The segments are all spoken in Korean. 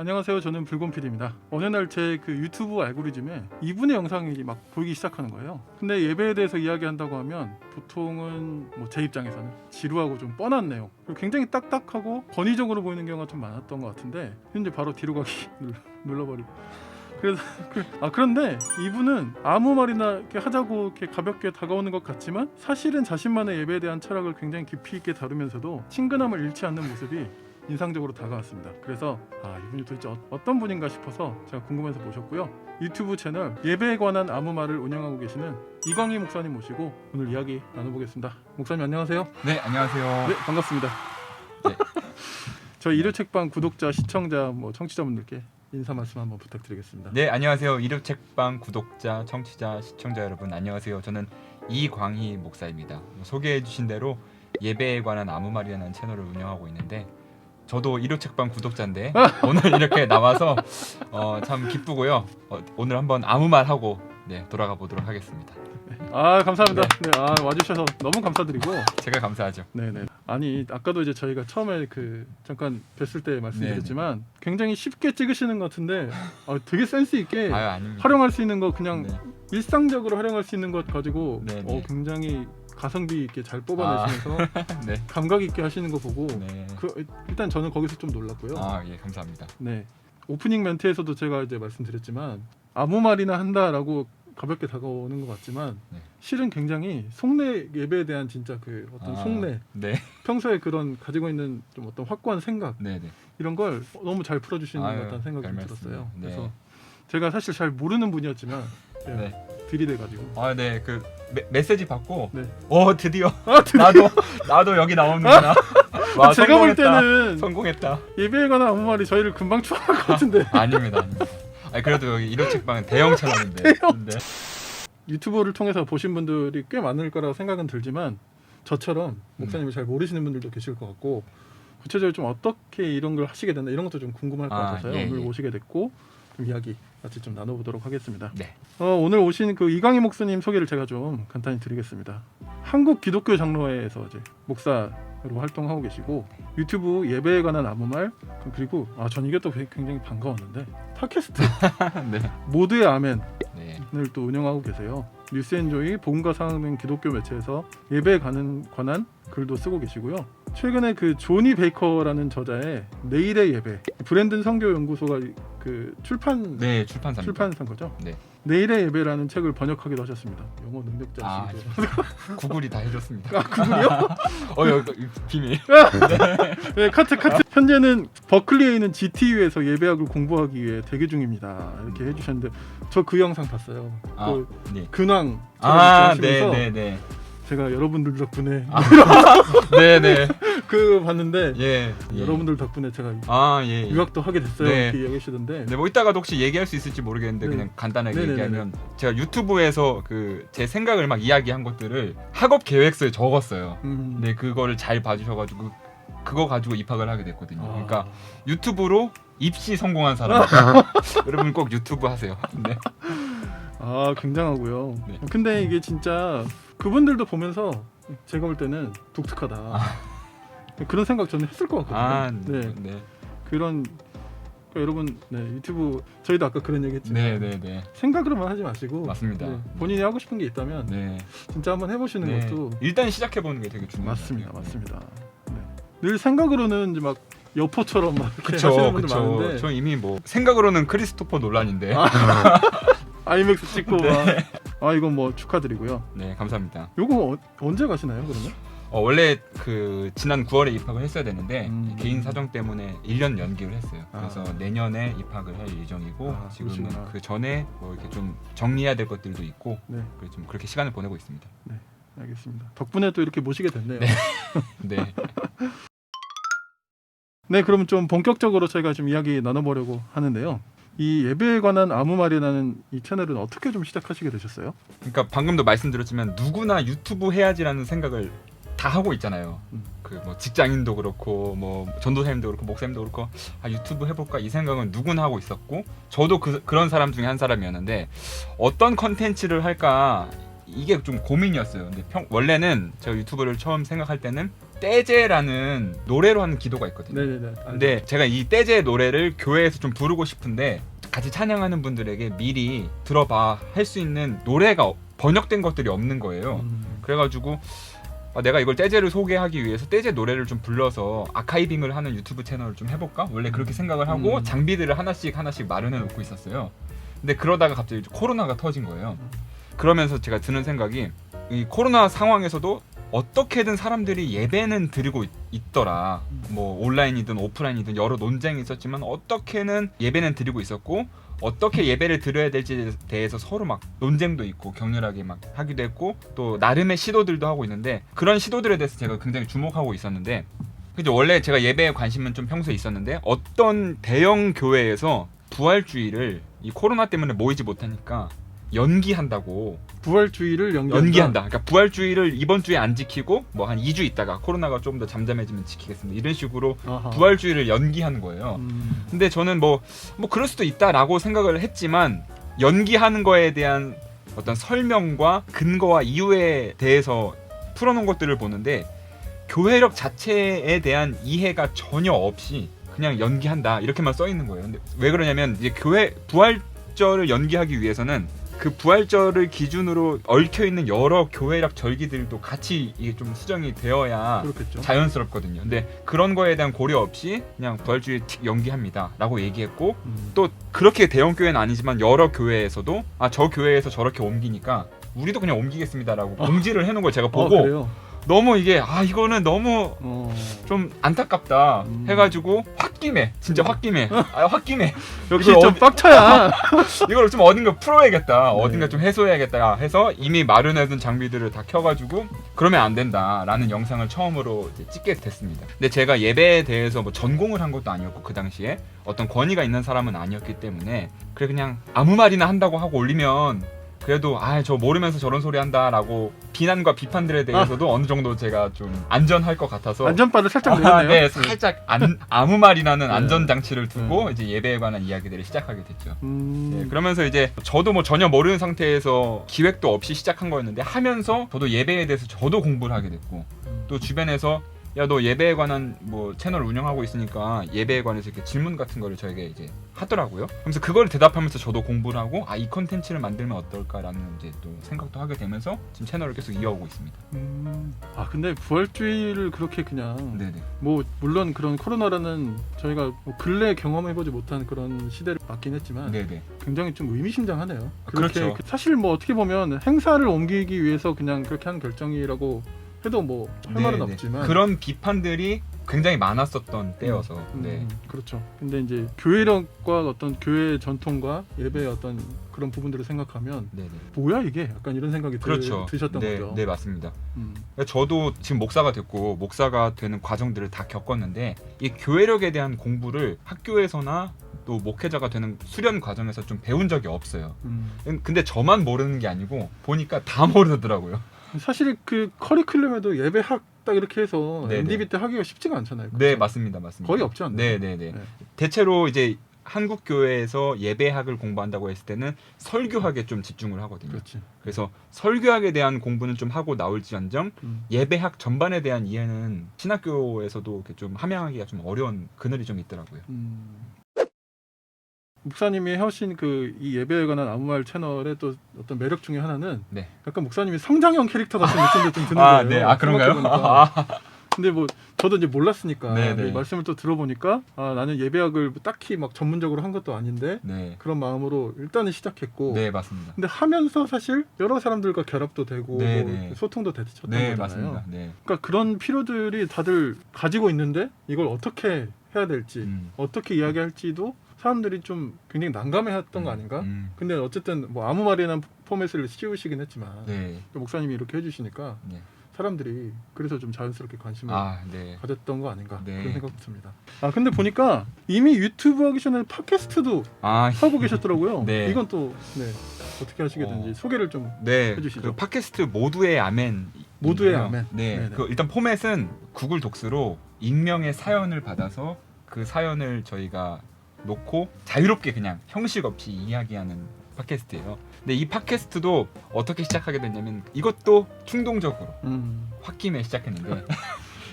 안녕하세요. 저는 불곰PD입니다. 어느 날 제 그 유튜브 알고리즘에 이분의 영상이 막 보이기 시작하는 거예요. 근데 예배에 대해서 이야기한다고 하면 보통은 뭐 제 입장에서는 지루하고 좀 뻔한 내용, 그리고 굉장히 딱딱하고 권위적으로 보이는 경우가 좀 많았던 것 같은데 현재 바로 뒤로 가기 눌러버리고. 그래서 그런데 이분은 아무 말이나 이렇게 하자고 이렇게 가볍게 다가오는 것 같지만 사실은 자신만의 예배에 대한 철학을 굉장히 깊이 있게 다루면서도 친근함을 잃지 않는 모습이 인상적으로 다가왔습니다. 그래서 이분이 도대체 어떤 분인가 싶어서 제가 궁금해서 모셨고요. 유튜브 채널 예배에 관한 아무 말을 운영하고 계시는 이광희 목사님 모시고 오늘 이야기 나눠보겠습니다. 목사님 안녕하세요. 네, 안녕하세요. 네, 반갑습니다. 네. 저희 일요책방 구독자, 시청자, 청취자분들께 인사 말씀 한번 부탁드리겠습니다. 네, 안녕하세요. 일요책방 구독자, 청취자, 시청자 여러분 안녕하세요. 저는 이광희 목사입니다. 소개해 주신 대로 예배에 관한 아무 말이라는 채널을 운영하고 있는데 저도 일요책방 구독자인데 오늘 이렇게 나와서 참 기쁘고요. 오늘 한번 아무 말 하고 돌아가 보도록 하겠습니다. 감사합니다. 네, 와주셔서 너무 감사드리고 제가 감사하죠. 네네. 아니 아까도 이제 저희가 처음에 잠깐 뵀을 때 말씀드렸지만 굉장히 쉽게 찍으시는 것 같은데 되게 센스 있게 활용할 수 있는 거 그냥 일상적으로 활용할 수 있는 것 가지고 굉장히 가성비 있게 잘 뽑아내시면서 네. 감각 있게 하시는 거 보고 일단 저는 거기서 좀 놀랐고요. 예, 감사합니다. 네. 오프닝 멘트에서도 제가 이제 말씀드렸지만 아무 말이나 한다라고 가볍게 다가오는 것 같지만 실은 굉장히 속내 예배에 대한 진짜 그 어떤 속내 평소에 그런 가지고 있는 좀 어떤 확고한 생각 이런 걸 너무 잘 풀어주시는 것 같다는 생각이 좀 들었어요. 그래서 제가 사실 잘 모르는 분이었지만 들이대가지고 그 메시지 받고 드디어 나도 여기 나오는구나. 와, 제가 볼 때는 성공했다. 예배에 관한 아무 말이 저희를 금방 추월할 것 같은데. 아닙니다. 그래도 여기 일요책방은 대형 채널인데. 유튜브를 통해서 보신 분들이 꽤 많을 거라고 생각은 들지만 저처럼 목사님을 잘 모르시는 분들도 계실 것 같고 구체적으로 좀 어떻게 이런 걸 하시게 됐나 이런 것도 좀 궁금할 것 같아서요. 오늘 오시게 됐고 좀 이야기 같이 좀 나눠보도록 하겠습니다. 오늘 오신 그 이광희 목사님 소개를 제가 좀 간단히 드리겠습니다. 한국 기독교 장로회에서 이제 목사로 활동하고 계시고 유튜브 예배에 관한 아무 말 그리고 전 이게 또 굉장히 반가웠는데 팟캐스트 모두의 아멘을 또 운영하고 계세요. 뉴스엔조이 복음과 사랑은 기독교 매체에서 예배에 관한 글도 쓰고 계시고요. 최근에 그 조니 베이커라는 저자의 내일의 예배 브랜든 선교 연구소가 그 출판사인 거죠. 내일의 예배라는 책을 번역하기도 하셨습니다. 영어 능력자시죠. 구글이 다 해줬습니다. 구글이요? 여기 비밀. 네, 카트. 현재는 버클리에 있는 GTU에서 예배학을 공부하기 위해 대기 중입니다. 이렇게 해주셨는데 저 그 영상 봤어요. 근황 하시면서 제가 여러분들 덕분에 그 봤는데 여러분들 덕분에 제가 유학도 하게 됐어요. 이렇게 이야기하시던데 이따가도 혹시 얘기할 수 있을지 모르겠는데 그냥 간단하게 얘기하면 제가 유튜브에서 제 생각을 막 이야기한 것들을 학업 계획서에 적었어요. 근데 그거를 잘 봐주셔가지고 그거 가지고 입학을 하게 됐거든요. 그러니까 유튜브로 입시 성공한 사람 여러분 꼭 유튜브 하세요. 굉장하고요. 근데 이게 진짜 그분들도 보면서 제가 볼 때는 독특하다. 그런 생각 저는 했을 것 같거든요. 그런 여러분 유튜브 저희도 아까 그런 얘기했지만 생각으로만 하지 마시고 맞습니다. 본인이 하고 싶은 게 있다면 진짜 한번 해보시는 것도 일단 시작해보는 게 되게 중요해요. 맞습니다. 늘 생각으로는 이제 막 여포처럼 막 이렇게 하시는 분들 많은데 저 이미 생각으로는 크리스토퍼 논란인데 아이맥스 찍고 이건 축하드리고요. 감사합니다. 요거 언제 가시나요 그러면? 원래 지난 9월에 입학을 했어야 되는데 개인 사정 때문에 1년 연기를 했어요. 그래서 내년에 입학을 할 예정이고 지금은 그 전에 이렇게 좀 정리해야 될 것들도 있고 그래서 좀 그렇게 시간을 보내고 있습니다. 알겠습니다. 덕분에 또 이렇게 모시게 됐네요. 그러면 좀 본격적으로 저희가 좀 이야기 나눠보려고 하는데요. 이 예배에 관한 아무 말이라는 이 채널은 어떻게 좀 시작하시게 되셨어요? 그러니까 방금도 말씀드렸지만 누구나 유튜브 해야지라는 생각을 다 하고 있잖아요. 직장인도 그렇고 전도사님도 그렇고 목사님도 그렇고 유튜브 해볼까 이 생각은 누구나 하고 있었고 저도 그런 사람 중에 한 사람이었는데 어떤 컨텐츠를 할까 이게 좀 고민이었어요. 근데 원래는 제가 유튜브를 처음 생각할 때는 떼제라는 노래로 하는 기도가 있거든요. 네네네. 근데 제가 이 떼제 노래를 교회에서 좀 부르고 싶은데 같이 찬양하는 분들에게 미리 들어봐 할 수 있는 노래가 번역된 것들이 없는 거예요. 그래가지고 내가 이걸 떼제를 소개하기 위해서 떼제 노래를 좀 불러서 아카이빙을 하는 유튜브 채널을 좀 해볼까? 원래 그렇게 생각을 하고 장비들을 하나씩 마련해 놓고 있었어요. 근데 그러다가 갑자기 코로나가 터진 거예요. 그러면서 제가 드는 생각이 이 코로나 상황에서도 어떻게든 사람들이 예배는 드리고 있더라. 뭐 온라인이든 오프라인이든 여러 논쟁이 있었지만 어떻게는 예배는 드리고 있었고 어떻게 예배를 드려야 될지에 대해서 서로 막 논쟁도 있고 격렬하게 막 하기도 했고 또 나름의 시도들도 하고 있는데 그런 시도들에 대해서 제가 굉장히 주목하고 있었는데 그죠 원래 제가 예배에 관심은 좀 평소에 있었는데 어떤 대형 교회에서 부활주의를 이 코로나 때문에 모이지 못하니까 연기한다고 부활주의를 연기한다. 그러니까 부활주의를 이번 주에 안 지키고 뭐 한 2주 있다가 코로나가 좀 더 잠잠해지면 지키겠습니다. 이런 식으로 아하. 부활주의를 연기하는 거예요. 근데 저는 뭐 그럴 수도 있다라고 생각을 했지만 연기하는 거에 대한 어떤 설명과 근거와 이유에 대해서 풀어놓은 것들을 보는데 교회력 자체에 대한 이해가 전혀 없이 그냥 연기한다 이렇게만 써 있는 거예요. 근데 왜 그러냐면 이제 교회 부활절을 연기하기 위해서는 그 부활절을 기준으로 얽혀 있는 여러 교회력 절기들도 같이 이게 좀 수정이 되어야 그렇겠죠. 자연스럽거든요. 근데 그런 거에 대한 고려 없이 그냥 부활주의 연기합니다라고 얘기했고 또 그렇게 대형 교회는 아니지만 여러 교회에서도 저 교회에서 저렇게 옮기니까 우리도 그냥 옮기겠습니다라고 공지를 해놓은 걸 제가 보고 그래요? 너무 이게 이거는 너무 좀 안타깝다 해가지고 홧김에 진짜 홧김에 홧김에 역시 좀 빡쳐야. 이걸 좀 어딘가 풀어야겠다 어딘가 좀 해소해야겠다 해서 이미 마련해둔 장비들을 다 켜가지고 그러면 안 된다라는 영상을 처음으로 이제 찍게 됐습니다. 근데 제가 예배에 대해서 뭐 전공을 한 것도 아니었고 그 당시에 어떤 권위가 있는 사람은 아니었기 때문에 그냥 아무 말이나 한다고 하고 올리면 그래도 저 모르면서 저런 소리 한다라고 비난과 비판들에 대해서도 어느 정도 제가 좀 안전할 것 같아서 안전바를 살짝 내렸네요. 네, 살짝 아무 말이나는 안전장치를 두고 이제 예배에 관한 이야기들을 시작하게 됐죠. 네, 그러면서 이제 저도 뭐 전혀 모르는 상태에서 기획도 없이 시작한 거였는데 하면서 저도 예배에 대해서 저도 공부를 하게 됐고 또 주변에서 야 너 예배에 관한 뭐 채널 운영하고 있으니까 예배에 관해서 이렇게 질문 같은 거를 저에게 이제 하더라고요. 그래서 그걸 대답하면서 저도 공부를 하고 이 콘텐츠를 만들면 어떨까라는 이제 또 생각도 하게 되면서 지금 채널을 계속 이어오고 있습니다. 근데 부활주의를 그렇게 그냥 네네. 뭐 물론 그런 코로나라는 저희가 뭐 근래 경험해보지 못한 그런 시대를 맞긴 했지만 네네. 굉장히 좀 의미심장하네요. 그렇죠. 사실 뭐 어떻게 보면 행사를 옮기기 위해서 그냥 그렇게 한 결정이라고 해도 뭐 할 말은 없지만 그런 비판들이 굉장히 많았었던 때여서 그렇죠. 근데 이제 교회력과 어떤 교회 전통과 예배의 어떤 그런 부분들을 생각하면 뭐야 이게 약간 이런 생각이 그렇죠. 드셨던 거죠. 네 맞습니다. 저도 지금 목사가 됐고 목사가 되는 과정들을 다 겪었는데 이 교회력에 대한 공부를 학교에서나 또 목회자가 되는 수련 과정에서 좀 배운 적이 없어요. 근데 저만 모르는 게 아니고 보니까 다 모르더라고요. 사실 그 커리큘럼에도 예배학 딱 이렇게 해서 네네. MDB 때 하기가 쉽지가 않잖아요. 그렇죠? 네 맞습니다. 거의 없지 않나요? 네네네. 대체로 이제 한국 교회에서 예배학을 공부한다고 했을 때는 설교학에 좀 집중을 하거든요. 그렇지. 그래서 설교학에 대한 공부는 좀 하고 나올지언정 예배학 전반에 대한 이해는 신학교에서도 이렇게 좀 함양하기가 좀 어려운 그늘이 좀 있더라고요. 목사님이 해오신 그 이 예배에 관한 아무 말 채널의 또 어떤 매력 중에 하나는 약간 목사님이 성장형 캐릭터 같은 느낌도 좀 드는 거예요. 네. 그런가요? 근데 뭐 저도 이제 몰랐으니까 네네. 말씀을 또 들어보니까 나는 예배학을 딱히 막 전문적으로 한 것도 아닌데 그런 마음으로 일단은 시작했고 네 맞습니다. 근데 하면서 사실 여러 사람들과 결합도 되고 네네. 소통도 됐었던 네 거잖아요. 맞습니다. 네. 그러니까 그런 필요들이 다들 가지고 있는데 이걸 어떻게 해야 될지 어떻게 이야기할지도 사람들이 좀 굉장히 난감해했던 거 아닌가? 근데 어쨌든 뭐 아무 말이나 포맷을 씌우시긴 했지만 또 목사님이 이렇게 해주시니까 사람들이 그래서 좀 자연스럽게 관심을 가졌던 거 아닌가 그런 생각도 듭니다. 근데 보니까 이미 유튜브 하기 전에 팟캐스트도 하고 계셨더라고요. 이건 또 어떻게 하시게든지 소개를 좀 해주시죠. 그 팟캐스트 모두의 아멘. 모두의 아멘. 그 일단 포맷은 구글 독스로 익명의 사연을 받아서 그 사연을 저희가 놓고 자유롭게 그냥 형식 없이 이야기하는 팟캐스트예요. 근데 이 팟캐스트도 어떻게 시작하게 됐냐면 이것도 충동적으로 홧김에 시작했는데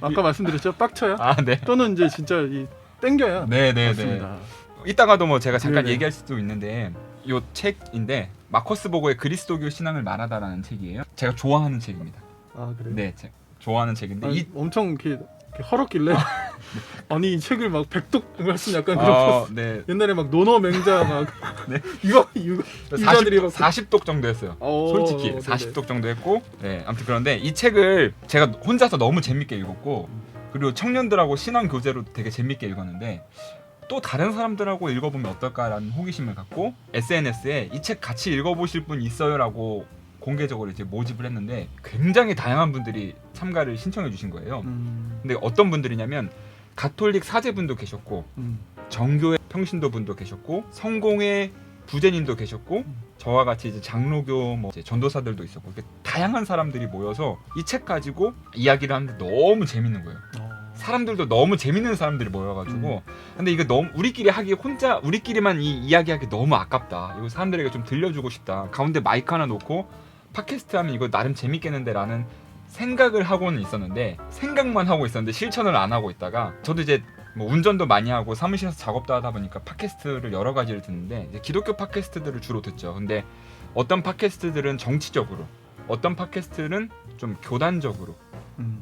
아까 말씀드렸죠, 빡쳐야 아, 네. 또는 이제 진짜 이 땡겨야 네네네. 맞습니다. 이따가도 뭐 제가 잠깐 네네. 얘기할 수도 있는데 요 책인데 마커스 보고의 그리스도교 신앙을 말하다라는 책이에요. 제가 좋아하는 책입니다. 아 그래요? 네, 제가 좋아하는 책인데 아니, 이 엄청 이렇게 헐었길래 아니 이 책을 막 백독을 했으면 약간 그런 네. 옛날에 막 논어 맹자 막 네. 유자들이 막 40독 정도 했어요. 솔직히 네네. 40독 정도 했고, 네, 아무튼 그런데 이 책을 제가 혼자서 너무 재밌게 읽었고, 그리고 청년들하고 신앙 교재로 되게 재밌게 읽었는데 또 다른 사람들하고 읽어보면 어떨까라는 호기심을 갖고 SNS에 이 책 같이 읽어보실 분 있어요라고 공개적으로 이제 모집을 했는데 굉장히 다양한 분들이 참가를 신청해 주신 거예요. 근데 어떤 분들이냐면 가톨릭 사제분도 계셨고, 정교회 평신도 분도 계셨고, 성공회 부제님도 계셨고, 저와 같이 이제 장로교 뭐 이제 전도사들도 있었고, 이렇게 다양한 사람들이 모여서 이 책 가지고 이야기를 하는데 너무 재밌는 거예요. 사람들도 너무 재밌는 사람들이 모여가지고 근데 이거 너무 우리끼리만 이 이야기하기 너무 아깝다. 이거 사람들에게 좀 들려주고 싶다. 가운데 마이크 하나 놓고 팟캐스트 하면 이거 나름 재밌겠는데라는 생각을 하고는 있었는데 생각만 하고 있었는데 실천을 안 하고 있다가 저도 이제 뭐 운전도 많이 하고 사무실에서 작업도 하다 보니까 팟캐스트를 여러 가지를 듣는데 이제 기독교 팟캐스트들을 주로 듣죠. 근데 어떤 팟캐스트들은 정치적으로, 어떤 팟캐스트는 좀 교단적으로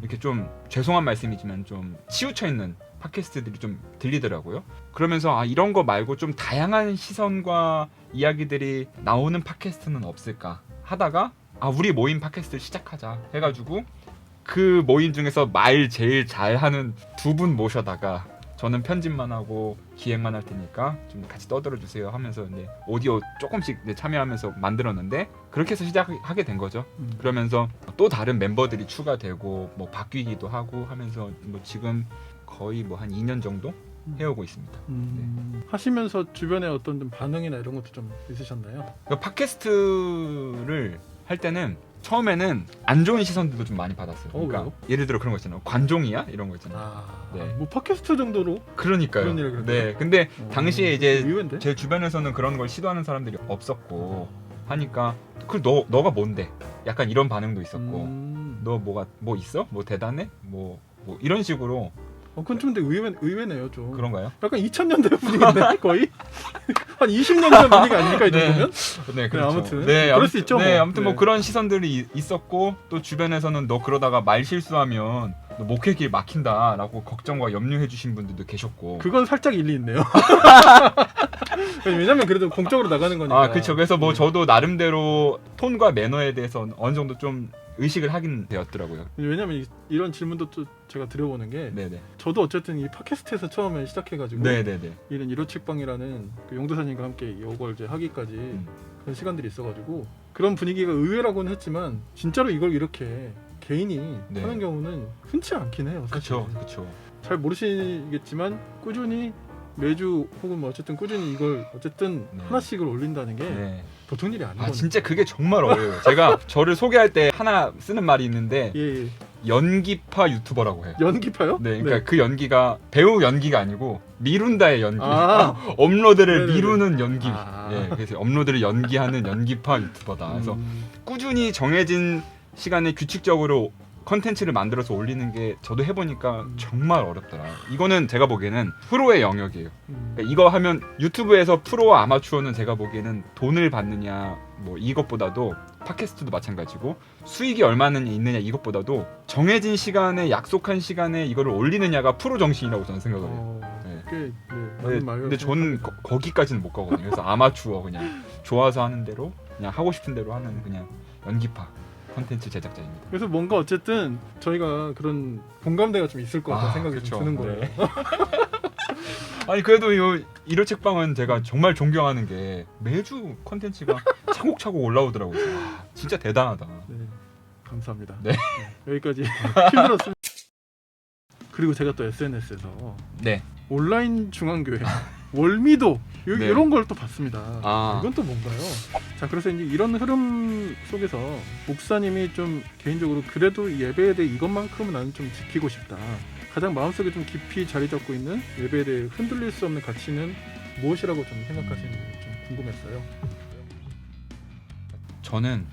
이렇게 좀 죄송한 말씀이지만 좀 치우쳐 있는 팟캐스트들이 좀 들리더라고요. 그러면서 이런 거 말고 좀 다양한 시선과 이야기들이 나오는 팟캐스트는 없을까 하다가 우리 모임 팟캐스트를 시작하자 해가지고 그 모임 중에서 말 제일 잘하는 두 분 모셔다가 저는 편집만 하고 기획만 할 테니까 좀 같이 떠들어 주세요 하면서 이제 오디오 조금씩 참여하면서 만들었는데 그렇게 해서 시작하게 된 거죠. 그러면서 또 다른 멤버들이 추가되고 뭐 바뀌기도 하고 하면서 뭐 지금 거의 뭐 한 2년 정도 해오고 있습니다. 하시면서 주변에 어떤 좀 반응이나 이런 것도 좀 있으셨나요? 팟캐스트를 할 때는 처음에는 안 좋은 시선들도 좀 많이 받았어요. 그러니까 왜요? 예를 들어 그런 거 있잖아요. 관종이야? 이런 거 있잖아요. 네. 뭐 팟캐스트 정도로 그러니까요. 그런 일을 네. 근데 당시에 이제 의외인데? 제 주변에서는 그런 걸 시도하는 사람들이 없었고 하니까 너가 뭔데? 약간 이런 반응도 있었고 너 뭐 있어? 뭐 대단해? 뭐 이런 식으로 그건 좀 근데 의외네요 좀. 그런가요? 약간 2000년대 분위기인데 거의 한 20년 전 분위기 아닙니까 이 정도면? 네, 그렇죠. 아무튼 네, 그럴 수 있죠. 네, 뭐. 아무튼 뭐 그런 시선들이 있었고 또 주변에서는 너 그러다가 말 실수하면 너 목회길 막힌다라고 걱정과 염려해주신 분들도 계셨고. 그건 살짝 일리 있네요. 왜냐면 그래도 공적으로 나가는 거니까. 그렇죠. 그래서 뭐 저도 나름대로 톤과 매너에 대해서 어느 정도 좀 의식을 하긴 되었더라고요. 왜냐면 이런 질문도 또 제가 드려보는 게 네네. 저도 어쨌든 이 팟캐스트에서 처음에 시작해가지고 네네네. 이런 일호책방이라는 그 용도사님과 함께 이걸 이제 하기까지 그런 시간들이 있어가지고 그런 분위기가 의외라고는 했지만 진짜로 이걸 이렇게 개인이 네. 하는 경우는 흔치 않긴 해요. 사실. 그렇죠. 잘 모르시겠지만 꾸준히 매주 혹은 뭐 어쨌든 꾸준히 이걸 어쨌든 네. 하나씩을 올린다는 게 네. 보통 일이 아니거든요. 진짜 그게 정말 어려워요. 제가 저를 소개할 때 하나 쓰는 말이 있는데 예. 연기파 유튜버라고 해요. 연기파요? 네, 그러니까 그 연기가 배우 연기가 아니고 미룬다의 연기. 아. 업로드를 네네네. 미루는 연기. 아. 예, 그래서 업로드를 연기하는 연기파 유튜버다. 그래서 꾸준히 정해진 시간에 규칙적으로 컨텐츠를 만들어서 올리는 게 저도 해보니까 정말 어렵더라. 이거는 제가 보기에는 프로의 영역이에요. 그러니까 이거 하면 유튜브에서 프로와 아마추어는 제가 보기에는 돈을 받느냐 뭐 이것보다도 팟캐스트도 마찬가지고 수익이 얼마나 있느냐 이것보다도 정해진 시간에 약속한 시간에 이거를 올리느냐가 프로 정신이라고 저는 생각을 해요. 네. 꽤 맞는 말이에요. 근데 저는 거기까지는 못 가거든요. 그래서 아마추어 그냥 좋아서 하는 대로 그냥 하고 싶은 대로 하는 그냥 연기파 콘텐츠 제작자입니다. 그래서 뭔가 어쨌든 저희가 그런 공감대가 좀 있을 것 같다는 생각이 그렇죠. 좀 드는 거예요. 네. 아니 그래도 이 책방은 제가 정말 존경하는 게 매주 콘텐츠가 차곡차곡 올라오더라고요. 진짜 대단하다. 네, 감사합니다. 네. 여기까지 힘들었습니다. 그리고 제가 또 SNS에서 네. 온라인 중앙교회 월미도 네. 이런 걸 또 봤습니다. 아. 이건 또 뭔가요? 자, 그래서 이제 이런 흐름 속에서 목사님이 좀 개인적으로 그래도 예배에 대해 이것만큼은 나는 좀 지키고 싶다. 가장 마음속에 좀 깊이 자리 잡고 있는 예배에 대해 흔들릴 수 없는 가치는 무엇이라고 좀 생각하시는지 좀 궁금했어요. 저는